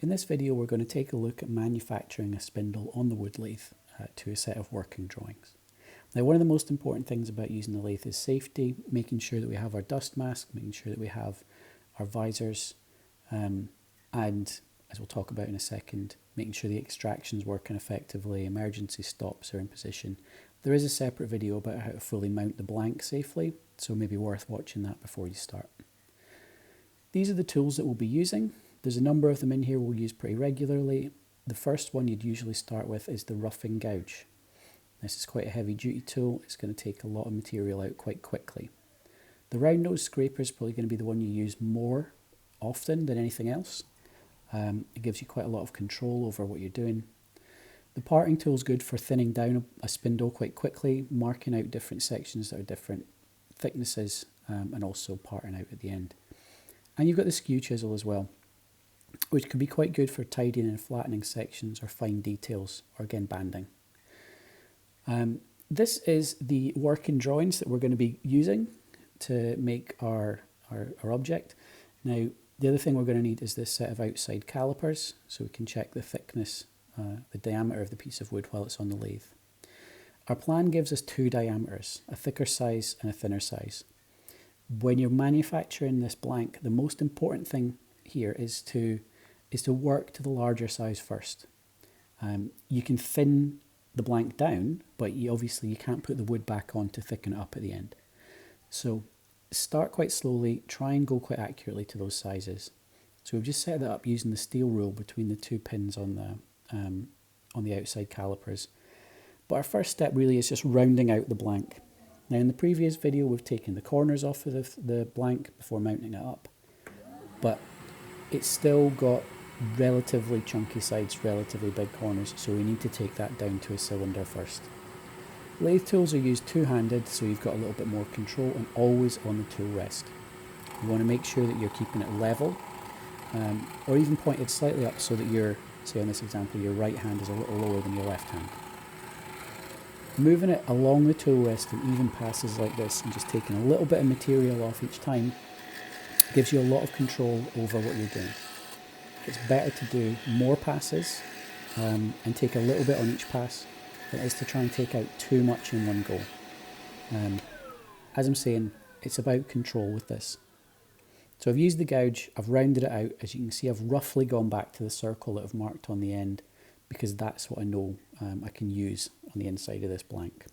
In this video we're going to take a look at manufacturing a spindle on the wood lathe to a set of working drawings. Now, one of the most important things about using the lathe is safety, making sure that we have our dust mask, making sure that we have our visors, and as we'll talk about in a second, making sure the extraction's working effectively, emergency stops are in position. There is a separate video about how to fully mount the blank safely, so maybe worth watching that before you start. These are the tools that we'll be using. There's a number of them in here we'll use pretty regularly. The first one you'd usually start with is the roughing gouge. This is quite a heavy duty tool. It's going to take a lot of material out quite quickly. The round nose scraper is probably going to be the one you use more often than anything else. It gives you quite a lot of control over what you're doing. The parting tool is good for thinning down a spindle quite quickly, marking out different sections that are different thicknesses, and also parting out at the end. And you've got the skew chisel as well, which can be quite good for tidying and flattening sections or fine details, or again banding. This is the working drawings that we're going to be using to make our object. Now, the other thing we're going to need is this set of outside calipers, so we can check the thickness, the diameter of the piece of wood while it's on the lathe. Our plan gives us two diameters, a thicker size and a thinner size. When you're manufacturing this blank, the most important thing here is to work to the larger size first. You can thin the blank down, but obviously you can't put the wood back on to thicken it up at the end. So start quite slowly, try and go quite accurately to those sizes. So we've just set that up using the steel rule between the two pins on the outside calipers. But our first step really is just rounding out the blank. Now, in the previous video we've taken the corners off of the blank before mounting it up, but it's still got relatively chunky sides, relatively big corners, so we need to take that down to a cylinder first. Lathe tools are used two-handed, so you've got a little bit more control, and always on the tool rest. You want to make sure that you're keeping it level, or even pointed slightly up so that your, say on this example, your right hand is a little lower than your left hand. Moving it along the tool rest in even passes like this and just taking a little bit of material off each time gives you a lot of control over what you're doing. It's better to do more passes and take a little bit on each pass than it is to try and take out too much in one go. As I'm saying, it's about control with this. So I've used the gouge, I've rounded it out. As you can see, I've roughly gone back to the circle that I've marked on the end because that's what I know I can use on the inside of this blank.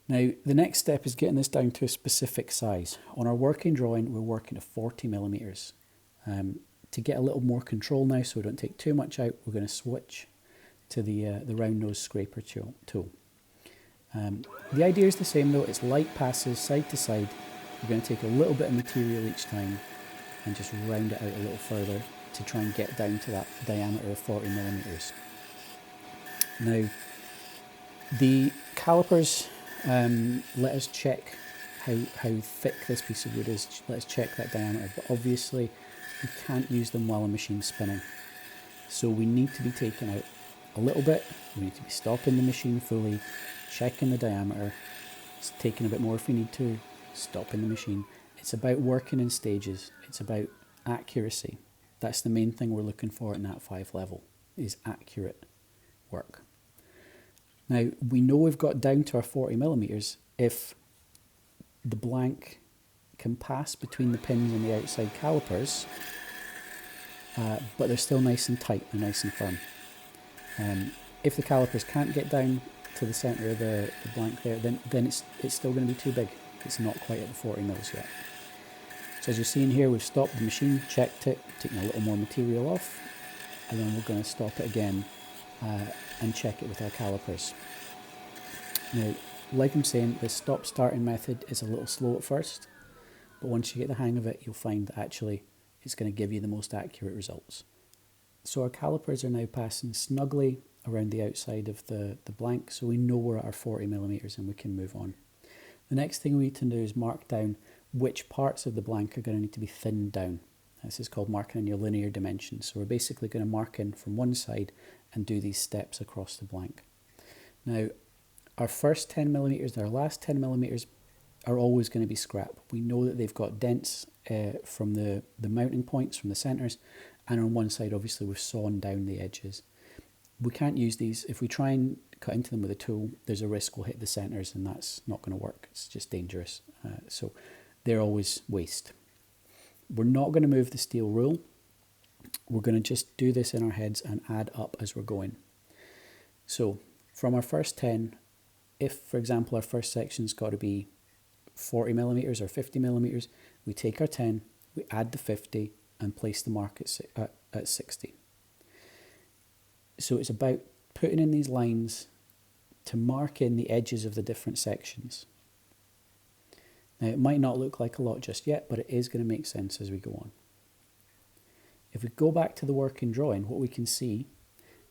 Now, the next step is getting this down to a specific size. On our working drawing, we're working at 40 millimeters. To get a little more control now, so we don't take too much out, we're going to switch to the round nose scraper tool. The idea is the same though, it's light passes side to side. We're going to take a little bit of material each time and just round it out a little further to try and get down to that diameter of 40 millimeters. Now, the calipers let us check how thick this piece of wood is, let us check that diameter, but obviously we can't use them while a machine's spinning. So we need to be taking out a little bit, we need to be stopping the machine fully, checking the diameter, taking a bit more if we need to, stopping the machine. It's about working in stages, it's about accuracy. That's the main thing we're looking for in that 5 level, is accurate work. Now, we know we've got down to our 40 millimeters if the blank can pass between the pins on the outside calipers, but they're still nice and tight and nice and firm. If the calipers can't get down to the centre of the blank there, then it's still going to be too big. It's not quite at the 40 mils yet. So as you're seeing here, we've stopped the machine, checked it, taken a little more material off, and then we're going to stop it again and check it with our calipers. Now, like I'm saying, the stop-starting method is a little slow at first, but once you get the hang of it, you'll find that actually it's going to give you the most accurate results. So our calipers are now passing snugly around the outside of the blank, so we know we're at our 40 millimeters and we can move on. The next thing we need to do is mark down which parts of the blank are going to need to be thinned down. This is called marking in your linear dimensions. So we're basically going to mark in from one side and do these steps across the blank. Now, our first 10 millimeters and our last 10 millimeters are always going to be scrap. We know that they've got dents from the mounting points, from the centres, And on one side, obviously, we've sawn down the edges. We can't use these. If we try and cut into them with a tool, there's a risk we'll hit the centres, and that's not going to work. It's just dangerous. So they're always waste. We're not going to move the steel rule. We're going to just do this in our heads and add up as we're going. So from our first 10, if, for example, our first section's got to be 40 millimetres or 50 millimetres, we take our 10, we add the 50 and place the mark at 60. So it's about putting in these lines to mark in the edges of the different sections. Now, it might not look like a lot just yet, but it is going to make sense as we go on. If we go back to the working drawing, what we can see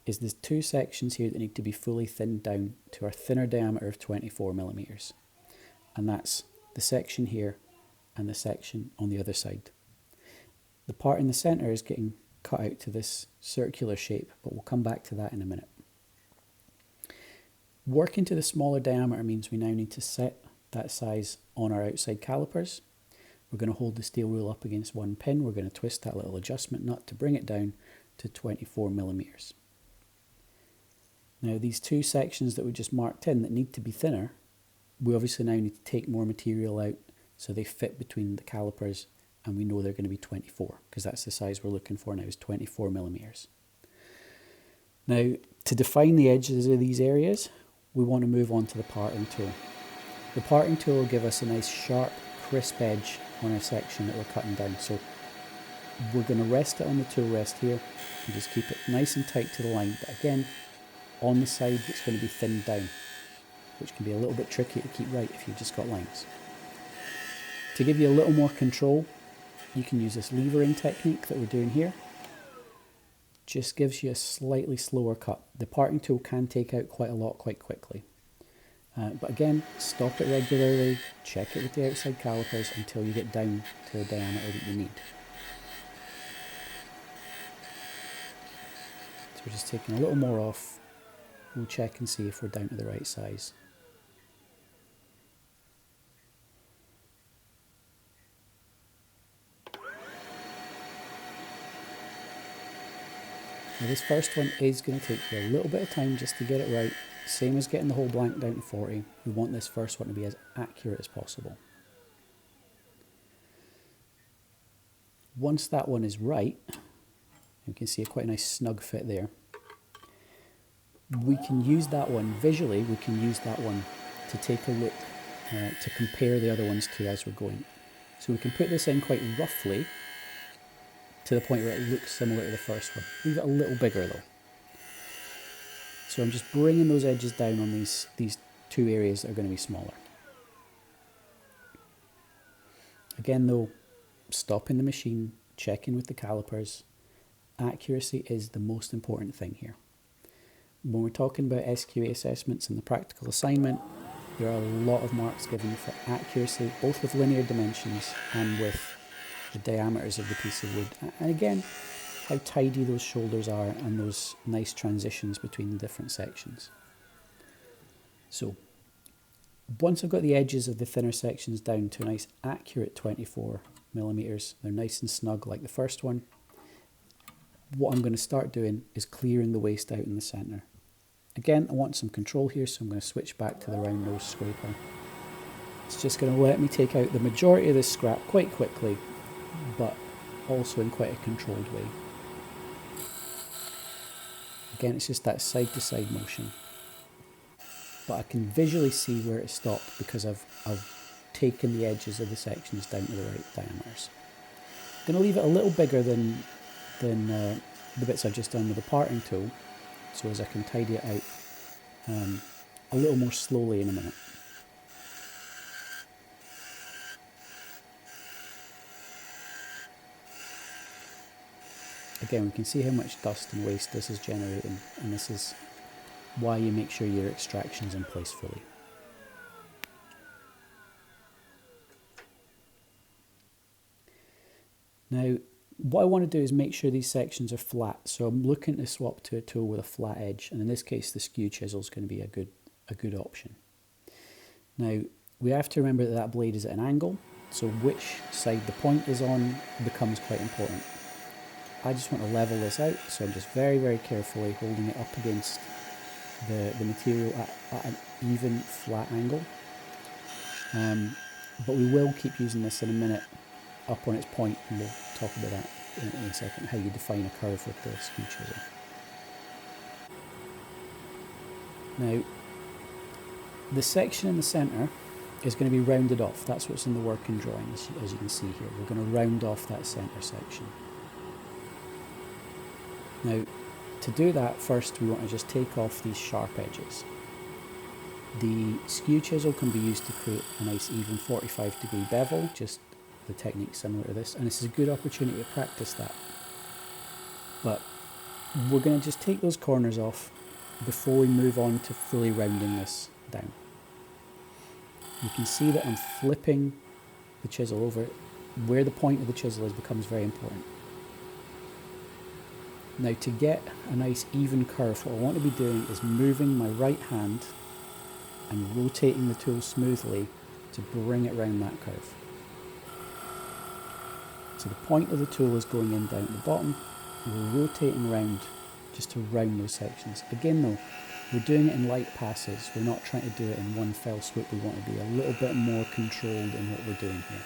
is there's two sections here that need to be fully thinned down to our thinner diameter of 24 millimetres. And that's the section here and the section on the other side. The part in the centre is getting cut out to this circular shape, but we'll come back to that in a minute. Working to the smaller diameter means we now need to set that size on our outside calipers. We're going to hold the steel rule up against one pin. We're going to twist that little adjustment nut to bring it down to 24 millimetres. Now these two sections that we just marked in that need to be thinner, we obviously now need to take more material out so they fit between the calipers, and we know they're going to be 24 because that's the size we're looking for now, is 24 millimetres. Now to define the edges of these areas, we want to move on to the parting tool. The parting tool will give us a nice sharp, crisp edge on our section that we're cutting down. So we're going to rest it on the tool rest here and just keep it nice and tight to the line. But again, on the side it's going to be thinned down, which can be a little bit tricky to keep right if you've just got lines. To give you a little more control, you can use this levering technique that we're doing here. Just gives you a slightly slower cut. The parting tool can take out quite a lot quite quickly. But again, stop it regularly, check it with the outside calipers until you get down to the diameter that you need. So we're just taking a little more off. We'll check and see if we're down to the right size. Now this first one is going to take you a little bit of time just to get it right. Same as getting the whole blank down to 40. We want this first one to be as accurate as possible. Once that one is right, you can see a quite nice snug fit there. We can use that one visually, we can use that one to take a look, to compare the other ones to as we're going. So we can put this in quite roughly to the point where it looks similar to the first one. Leave it a little bigger though. So I'm just bringing those edges down on these two areas that are going to be smaller. Again though, stopping the machine, checking with the calipers. Accuracy is the most important thing here. When we're talking about SQA assessments and the practical assignment, there are a lot of marks given for accuracy, both with linear dimensions and with the diameters of the piece of wood. And again, how tidy those shoulders are and those nice transitions between the different sections. So once I've got the edges of the thinner sections down to a nice accurate 24 millimeters, they're nice and snug like the first one, what I'm going to start doing is clearing the waste out in the centre. Again, I want some control here, so I'm going to switch back to the round nose scraper. It's just going to let me take out the majority of this scrap quite quickly, but also in quite a controlled way. Again, it's just that side-to-side motion. But I can visually see where it stopped because I've taken the edges of the sections down to the right diameters. I'm going to leave it a little bigger than the bits I've just done with the parting tool, so as I can tidy it out a little more slowly in a minute. Again, we can see how much dust and waste this is generating, and this is why you make sure your extraction's in place fully. Now, what I want to do is make sure these sections are flat, so I'm looking to swap to a tool with a flat edge, and in this case the skew chisel is going to be a good option. Now, we have to remember that blade is at an angle, so which side the point is on becomes quite important. I just want to level this out, so I'm just very, very carefully holding it up against the material at an even flat angle. But we will keep using this in a minute up on its point, and we'll talk about that in a second, how you define a curve with the skew chisel. Now, the section in the centre is going to be rounded off. That's what's in the working drawing, as you can see here. We're going to round off that centre section. Now, to do that, first we want to just take off these sharp edges. The skew chisel can be used to create a nice even 45-degree bevel, just the technique similar to this, and this is a good opportunity to practice that. But we're going to just take those corners off before we move on to fully rounding this down. You can see that I'm flipping the chisel over. Where the point of the chisel is becomes very important. Now, to get a nice even curve, what I want to be doing is moving my right hand and rotating the tool smoothly to bring it round that curve. So the point of the tool is going in down at the bottom. We're rotating round just to round those sections. Again though, we're doing it in light passes. We're not trying to do it in one fell swoop. We want to be a little bit more controlled in what we're doing here.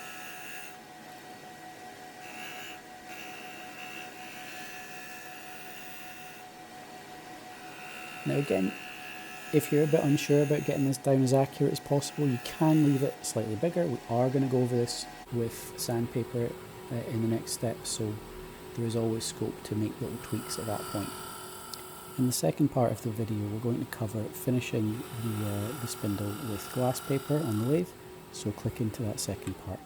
Now again, if you're a bit unsure about getting this down as accurate as possible, you can leave it slightly bigger. We are going to go over this with sandpaper in the next step, so there is always scope to make little tweaks at that point. In the second part of the video, we're going to cover finishing the spindle with glass paper on the lathe, so click into that second part.